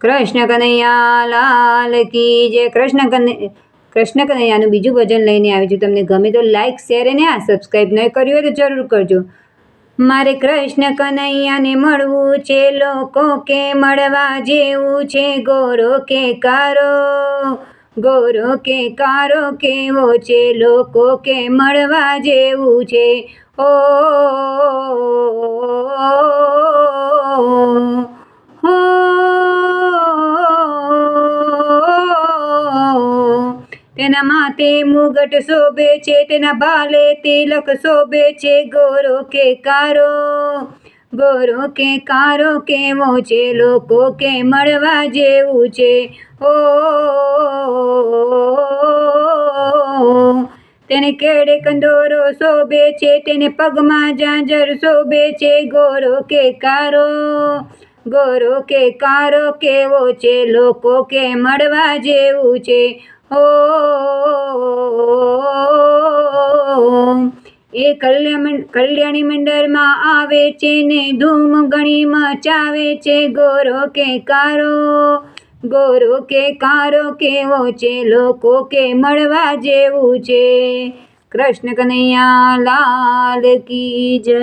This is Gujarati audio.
કૃષ્ણ કનૈયા લાલ કી જય. કૃષ્ણ કનૈયાનું બીજું ભજન લઈને આવી છું. તમને ગમે તો લાઈક, શેર અને સબસ્ક્રાઈબ ન કર્યું હોય તો જરૂર કરજો. મારે કૃષ્ણ કનૈયાને મળવું છે, લોકો કે મળવા જેવું છે. ગોરો કે કારો કેવો છે, લોકો કે મળવા જેવું છે. ઓ તેના માથે મુગટ શોભે છે, તેના ભાલે તિલક શોભે છે. ગોરો કે કારો કેવો છે, લોકો કે મળવા જેવું છે. ઓ તેને કેડે કંદોરો શોભે છે, તેને પગમાં ઝાંઝર શોભે છે. ગોરો કે કારો કેવો છે, લોકો કે મળવા જેવું છે. ઓ એ કલ્યાણી મંડળમાં આવે છે ને ધૂમ ઘણી મચાવે છે. ગોરો કે કારો કેવો છે, લોકો કે મળવા જેવું છે. કૃષ્ણ કનૈયા લાલ કી જય.